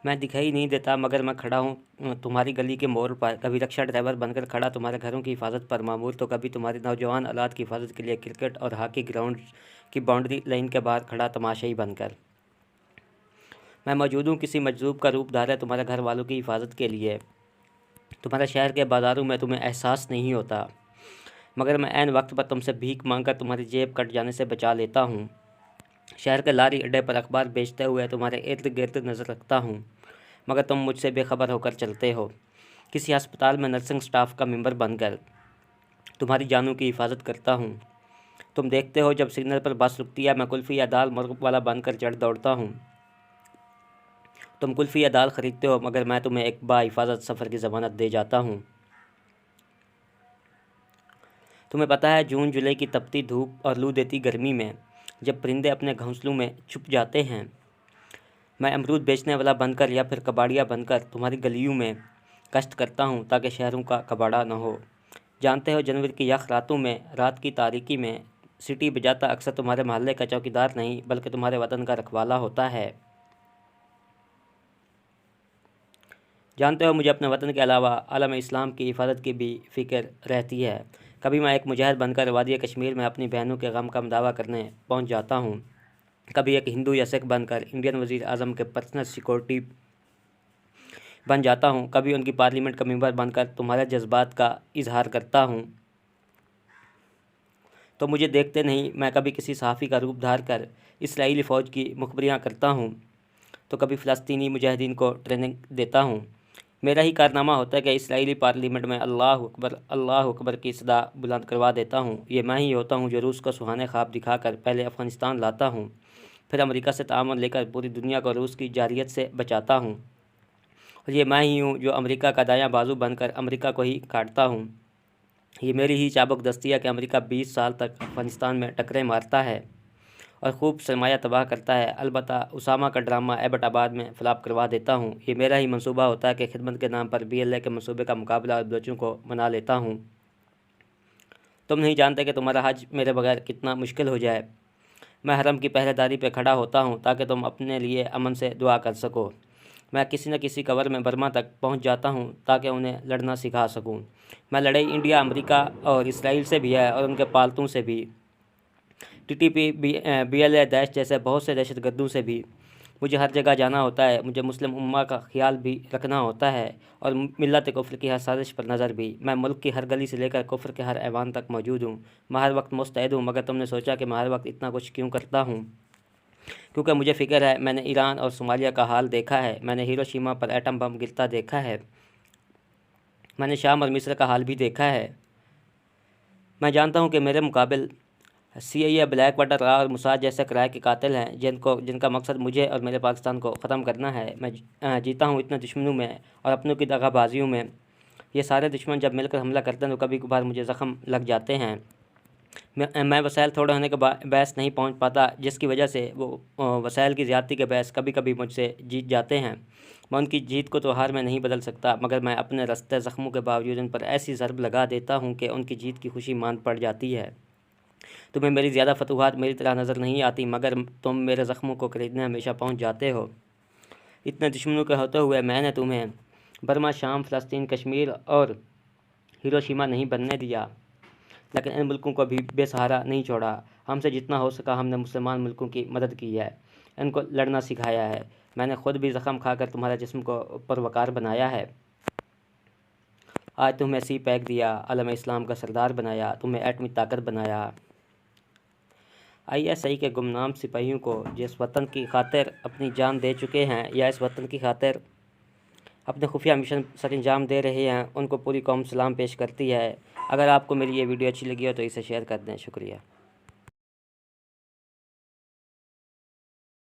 मैं दिखाई नहीं देता मगर मैं खड़ा हूँ तुम्हारी गली के मोड़ पर, कभी रिक्शा ड्राइवर बनकर खड़ा तुम्हारे घरों की हिफाजत पर मामूर, तो कभी तुम्हारी नौजवान औलाद की हिफाजत के लिए क्रिकेट और हॉकी ग्राउंड की बाउंड्री लाइन के बाहर खड़ा तमाशाई बनकर। मैं मौजूद हूँ किसी मजलूब का रूप धारा तुम्हारे घर वालों की हिफाजत के लिए। तुम्हारे शहर के बाज़ारों में तुम्हें एहसास नहीं होता मगर मैं ऐन वक्त पर तुमसे भीख मांगकर तुम्हारी जेब कट जाने से बचा लेता हूँ। शहर के लारी अड्डे पर अखबार बेचते हुए तुम्हारे इर्द गिर्द नज़र रखता हूँ मगर तुम मुझसे बेखबर होकर चलते हो। किसी अस्पताल में नर्सिंग स्टाफ का मेंबर बनकर तुम्हारी जानों की हिफाजत करता हूँ। तुम देखते हो जब सिग्नल पर बस रुकती है मैं कुल्फ़ी या दाल मुर्ग वाला बनकर चढ़ दौड़ता हूँ। तुम कुल्फ़ी या दाल ख़रीदते हो मगर मैं तुम्हें एक बाहिफाजत सफ़र की ज़मानत दे जाता हूँ। तुम्हें पता है जून जुलाई की तपती धूप और लू देती गर्मी में जब परिंदे अपने घोंसलों में छुप जाते हैं, मैं अमरूद बेचने वाला बनकर या फिर कबाड़िया बनकर तुम्हारी गलियों में कष्ट करता हूँ ताकि शहरों का कबाड़ा न हो। जानते हो जनवरी की यख रातों में, रात की तारीकी में सीटी बजाता अक्सर तुम्हारे मोहल्ले का चौकीदार नहीं बल्कि तुम्हारे वतन का रखवाला होता है। जानते हो मुझे अपने वतन के अलावा आलम इस्लाम की हिफाजत की भी फ़िक्र रहती है। कभी मैं एक मुजाहिद बनकर वादी कश्मीर में अपनी बहनों के गम का दावा करने पहुंच जाता हूं। कभी एक हिंदू या सिख बनकर इंडियन वज़ीर आज़म के पर्सनल सिक्योरिटी बन जाता हूं। कभी उनकी पार्लियामेंट का मेंबर बनकर तुम्हारे जज्बात का इजहार करता हूं। तो मुझे देखते नहीं, मैं कभी किसी सहाफ़ी का रूप धार कर इसराइली फ़ौज की मुखबरियाँ करता हूँ, तो कभी फ़लस्तीनी मुजाहिदीन को ट्रेनिंग देता हूँ। मेरा ही कारनामा होता है कि इसराइली पार्लियामेंट में अल्लाह अकबर की सदा बुलंद करवा देता हूँ। ये मैं ही होता हूँ जो रूस को सुहाने ख्वाब दिखाकर पहले अफ़गानिस्तान लाता हूँ, फिर अमेरिका से ताअमुन लेकर पूरी दुनिया को रूस की जारहियत से बचाता हूँ। और ये मैं ही हूँ जो अमेरिका का दायां बाजू बनकर अमेरिका को ही काटता हूँ। ये मेरी ही चाबुक दस्ती है कि अमेरिका 20 साल तक अफ़गानिस्तान में टकरे मारता है और खूब सरमाया तबाह करता है। अलबत्ता उसामा का ड्रामा एबटाबाद में फ्लॉप करवा देता हूँ। ये मेरा ही मंसूबा होता है कि खिदमत के नाम पर BLA के मंसूबे का मुकाबला और बच्चों को मना लेता हूँ। तुम नहीं जानते कि तुम्हारा हज मेरे बगैर कितना मुश्किल हो जाए। मैं हरम की पहरेदारी पर खड़ा होता हूँ ताकि तुम अपने लिए अमन से दुआ कर सको। मैं किसी न किसी कवर में बर्मा तक पहुँच जाता हूँ ताकि उन्हें लड़ना सिखा सकूँ। मैं लड़ाई इंडिया, अमेरिका और इसराइल से भी है और उनके पालतू से भी, TTP, BLA, दैश जैसे बहुत से दहशतगर्दों से भी। मुझे हर जगह जाना होता है। मुझे मुस्लिम उम्मा का ख्याल भी रखना होता है और मिल्लत कुफ्र की हर साजिश पर नज़र भी। मैं मुल्क की हर गली से लेकर कुफ्र के हर ऐवान तक मौजूद हूँ। मैं हर वक्त मुस्तैद हूँ। मगर तुमने सोचा कि मैं हर वक्त इतना कुछ क्यों करता हूँ? क्योंकि मुझे फ़िक्र है। मैंने ईरान और सोमालिया का हाल देखा है। मैंने हिरोशिमा पर एटम बम गिरता देखा है। मैंने शाम और मिस्र का हाल भी देखा है। मैं जानता हूँ कि मेरे मुकाबिल CIA, ब्लैक वाटर रॉ और मुसाद जैसे किराए के कातिल हैं जिनका मकसद मुझे और मेरे पाकिस्तान को ख़त्म करना है। मैं जीता हूँ इतने दुश्मनों में और अपनों की दगाबाजियों में। ये सारे दुश्मन जब मिलकर हमला करते हैं तो कभी कभार मुझे ज़ख्म लग जाते हैं। मैं वसाइल थोड़े होने के बहस नहीं पहुँच पाता, जिसकी वजह से वो वसाइल की ज़्यादती के बहस कभी कभी मुझसे जीत जाते हैं। मैं उनकी जीत को तो हार में नहीं बदल सकता मगर मैं अपने रस्ते ज़ख्मों के बावजूद उन पर ऐसी ज़रब लगा देता हूँ कि उनकी जीत की खुशी मान पड़ जाती है। तुम्हें मेरी ज़्यादा फतूहात मेरी तरह नज़र नहीं आती मगर तुम मेरे ज़ख्मों को खरीदने हमेशा पहुँच जाते हो। इतने दुश्मनों के होते हुए मैंने तुम्हें बर्मा, शाम, फ़लस्तीन, कश्मीर और हिरोशिमा नहीं बनने दिया, लेकिन इन मुल्कों को भी बेसहारा नहीं छोड़ा। हमसे जितना हो सका हमने मुसलमान मुल्कों की मदद की है, इनको लड़ना सिखाया है। मैंने ख़ुद भी ज़ख्म खाकर तुम्हारे जिस्म को परवकार बनाया है। आज तुम्हें CPAC दिया, आलम इस्लाम का सरदार बनाया, तुम्हें एटमी ताकत बनाया। ISI के गुमनाम सिपाहियों को जिस वतन की खातिर अपनी जान दे चुके हैं या इस वतन की खातिर अपने खुफिया मिशन सर अंजाम दे रहे हैं, उनको पूरी कौम सलाम पेश करती है। अगर आपको मेरी ये वीडियो अच्छी लगी हो तो इसे शेयर कर दें। शुक्रिया।